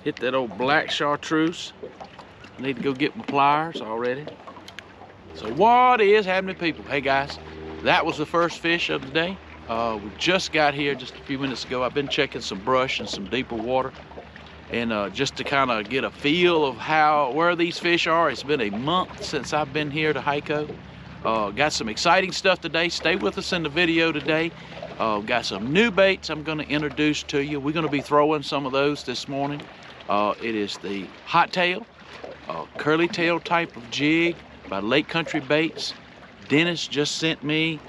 Hit that old black chartreuse. I need to go get my pliers already. So what is happening, people? Hey guys, that was the first fish of the day. We just got here just a few minutes ago. I've been checking some brush and some deeper water, and just to kind of get a feel of where these fish are. It's been a month since I've been here to Hico. Got some exciting stuff today. Stay with us in the video today. Got some new baits I'm going to introduce to you. We're going to be throwing some of those this morning. It is the hot tail, curly tail type of jig by Lake Country Baits. Dennis just sent me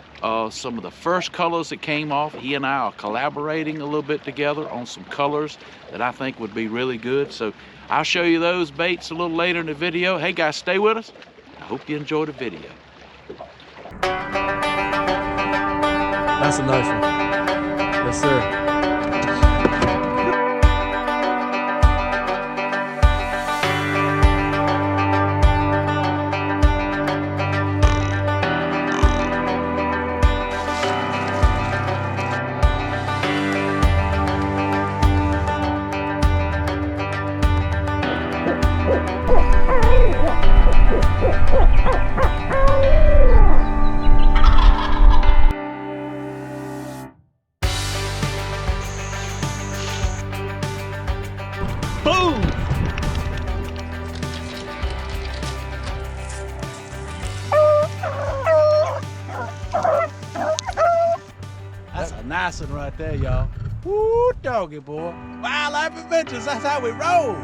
some of the first colors that came off. He and I are collaborating a little bit together on some colors that I think would be really good. So I'll show you those baits a little later in the video. Hey guys, stay with us. I hope you enjoy the video. That's a nice one. Yes, sir. Boom! That's a nice one right there, y'all. Woo, doggy boy. Wildlife Adventures, that's how we roll.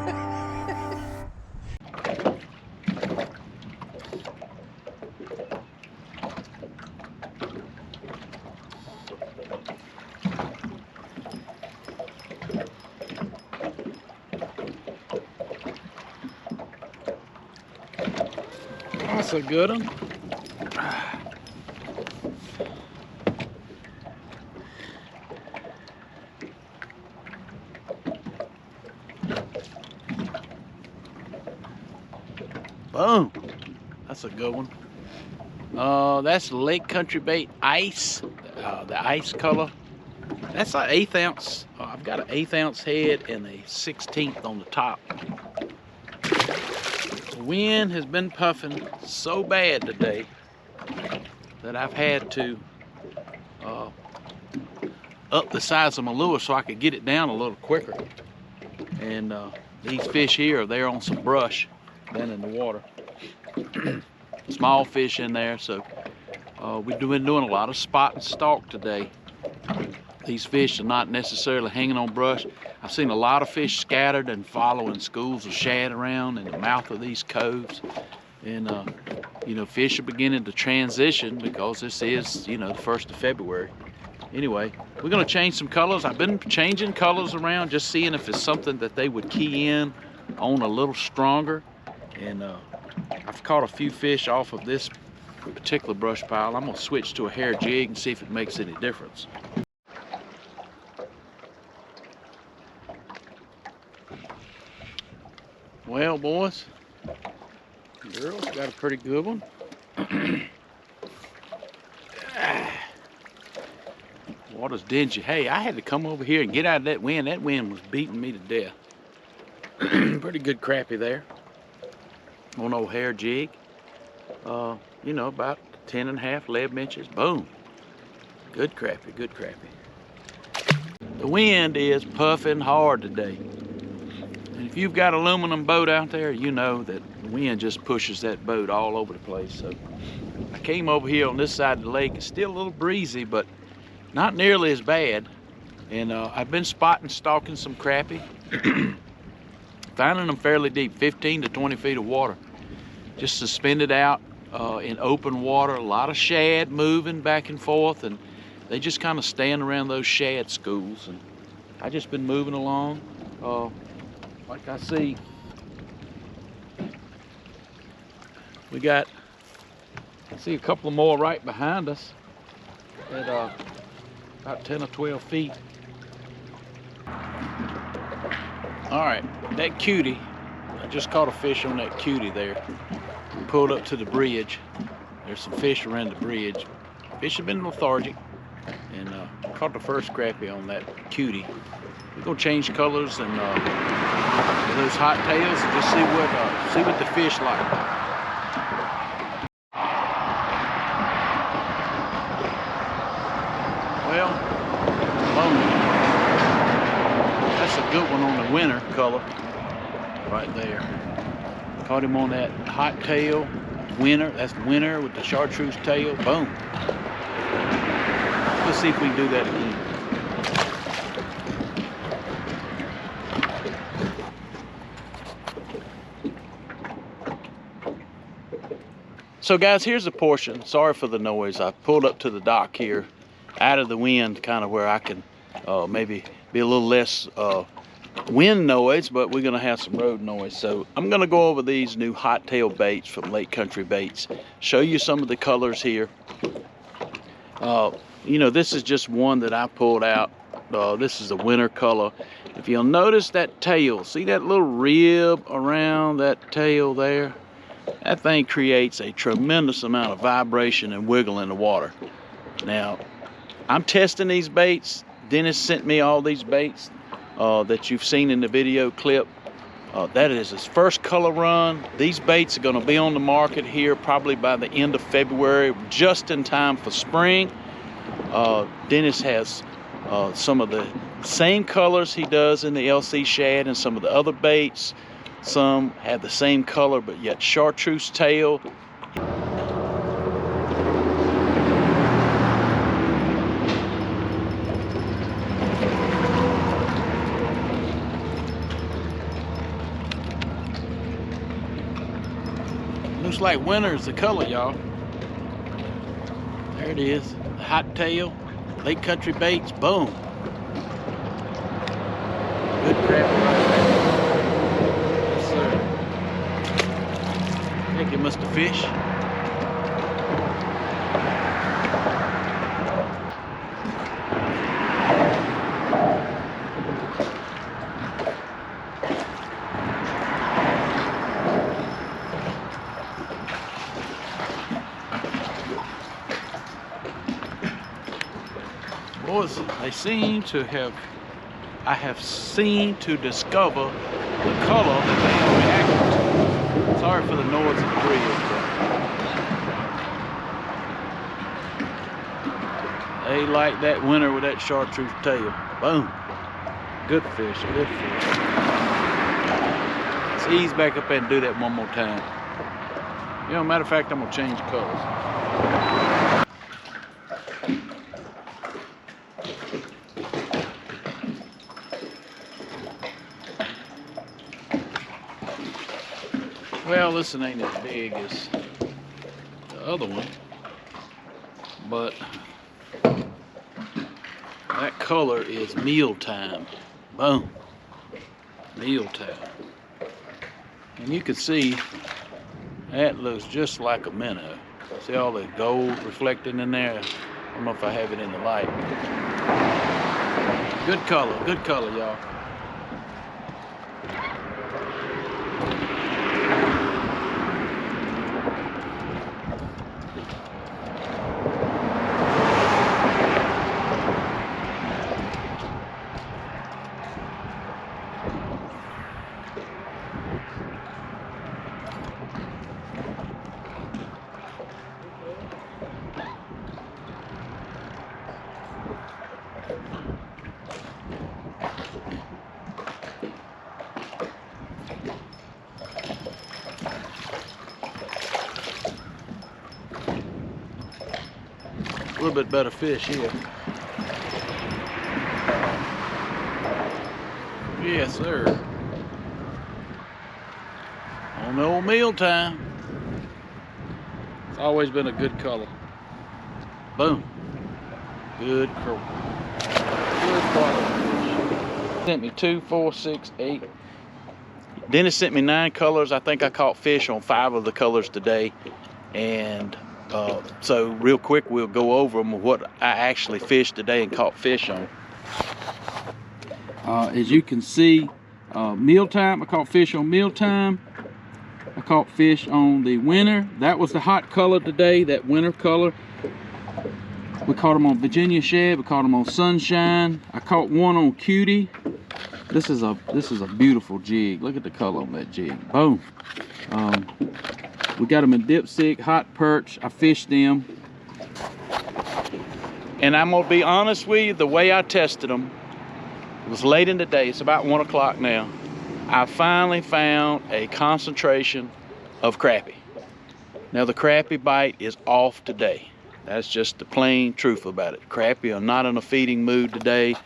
That's a good one. Boom. That's a good one. That's Lake Country Bait Ice, the ice color. That's an 1/8 ounce. I've got an 1/8 ounce head and a 1/16 on the top. The wind has been puffing so bad today that I've had to up the size of my lure so I could get it down a little quicker. And these fish here, they're on some brush down in the water. Small fish in there, so we've been doing a lot of spot and stalk today. These fish are not necessarily hanging on brush. I've seen a lot of fish scattered and following schools of shad around in the mouth of these coves. And, you know, fish are beginning to transition because this is, you know, the 1st of February. Anyway, we're going to change some colors. I've been changing colors around, just seeing if it's something that they would key in on a little stronger. And I've caught a few fish off of this particular brush pile. I'm going to switch to a hair jig and see if it makes any difference. Well, boys, girls, got a pretty good one. Water's dingy. Hey, I had to come over here and get out of that wind. That wind was beating me to death. Pretty good crappie there on old hair jig. You know, about 10.5, 11 inches. Boom. Good crappie, good crappie. The wind is puffing hard today. And if you've got an aluminum boat out there, you know that the wind just pushes that boat all over the place. So I came over here on this side of the lake. It's still a little breezy, but not nearly as bad. And I've been spotting, stalking some crappie. Finding them fairly deep, 15 to 20 feet of water. Just suspended out in open water. A lot of shad moving back and forth, and they just kind of stand around those shad schools. And I just been moving along. Like I see, I see a couple more right behind us at about 10 or 12 feet. All right, that cutie, I just caught a fish on that cutie there. We pulled up to the bridge. There's some fish around the bridge. Fish have been lethargic, and caught the first crappie on that cutie. we're gonna change colors and those hot tails and just see what the fish like. Well, that's a good one on the winter color right there. Caught him on that hot tail, winter. That's winter with the chartreuse tail. Boom. Let's see if we can do that again. So guys, here's a portion. Sorry for the noise. I pulled up to the dock here, out of the wind, kind of where I can maybe be a little less wind noise, but we're gonna have some road noise. So I'm gonna go over these new hot tail baits from Lake Country Baits, show you some of the colors here. You know, this is just one that I pulled out. This is the winter color. If you'll notice that tail, see that little rib around that tail there? That thing creates a tremendous amount of vibration and wiggle in the water. Now, I'm testing these baits. Dennis sent me all these baits that you've seen in the video clip. That is his first color run. These baits are gonna be on the market here probably by the end of February, just in time for spring. Dennis has some of the same colors he does in the LC shad and some of the other baits. Some have the same color but yet chartreuse tail. Looks like winter is the color, y'all. There it is. Hot tail, Lake Country Baits, boom. Good crappie right there. Yes, sir. I think it must have fished. Boys, they seem to have, I have seen to discover the color that they are reacting to. Sorry for the noise of the reel, but they like that winter with that chartreuse tail. Boom. Good fish, good fish. Let's ease back up and do that one more time. You know, matter of fact, I'm gonna change colors. Well, this one ain't as big as the other one, but that color is mealtime. Boom. Mealtime. And you can see that looks just like a minnow. See all the gold reflecting in there? I don't know if I have it in the light. Good color, y'all. A little bit better fish here. Yes, sir. On the old mealtime. It's always been a good color. Boom. Good croak. Good quality fish. Sent me 2, 4, 6, 8. Dennis sent me 9 colors. I think I caught fish on 5 of the colors today. And so real quick, we'll go over them, what I actually fished today and caught fish on. As you can see, mealtime, I caught fish on mealtime. I caught fish on the winter. That was the hot color today, that winter color. We caught them on Virginia shad, we caught them on sunshine. I caught one on cutie. This is a beautiful jig. Look at the color on that jig. Boom. We got them in dipstick, hot perch. I fished them. And I'm gonna be honest with you, the way I tested them, it was late in the day, it's about 1 o'clock now. I finally found a concentration of crappie. Now the crappie bite is off today. That's just the plain truth about it. Crappie are not in a feeding mood today.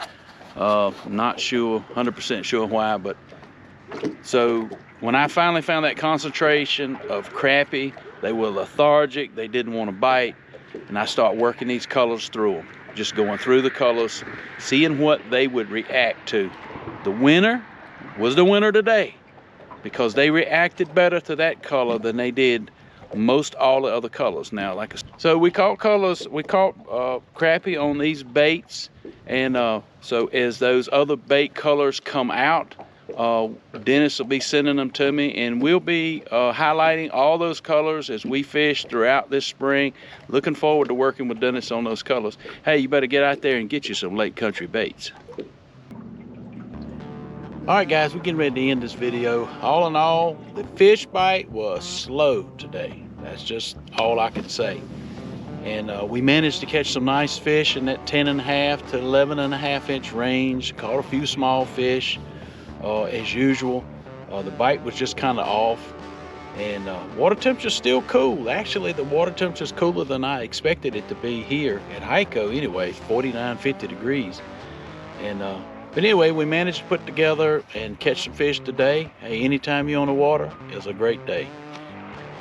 I'm not sure, 100% sure why, but so when I finally found that concentration of crappie, they were lethargic, they didn't want to bite, and I start working these colors through them. Just going through the colors, seeing what they would react to. The winner was the winner today because they reacted better to that color than they did most all the other colors. Now, so we caught crappie on these baits, and so as those other bait colors come out, Dennis will be sending them to me, and we'll be highlighting all those colors as we fish throughout this spring. Looking forward to working with Dennis on those colors. Hey, you better get out there and get you some Lake Country baits. All right, guys, we're getting ready to end this video. All in all, the fish bite was slow today. That's just all I can say. And we managed to catch some nice fish in that 10.5 to 11.5 inch range. Caught a few small fish. As usual, the bite was just kind of off, and water temperature's still cool. Actually, the water temperature's cooler than I expected it to be here at Hightowers. Anyway, 49, 50 degrees. And but anyway, we managed to put together and catch some fish today. Hey, anytime you're on the water is a great day.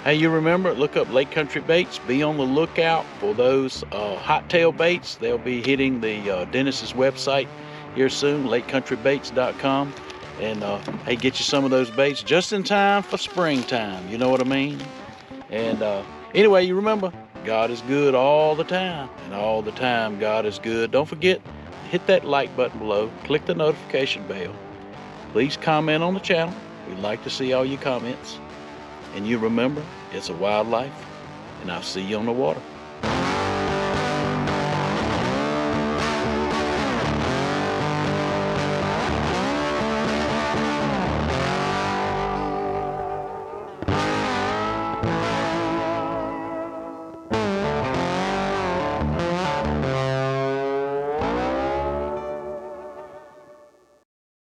Hey, you remember, look up Lake Country Baits. Be on the lookout for those hot tail baits. They'll be hitting the Dennis's website here soon, lakecountrybaits.com. And hey, get you some of those baits just in time for springtime. You know what I mean? And anyway, you remember, God is good all the time. And all the time, God is good. Don't forget, hit that like button below. Click the notification bell. Please comment on the channel. We'd like to see all your comments. And you remember, it's a wildlife. And I'll see you on the water.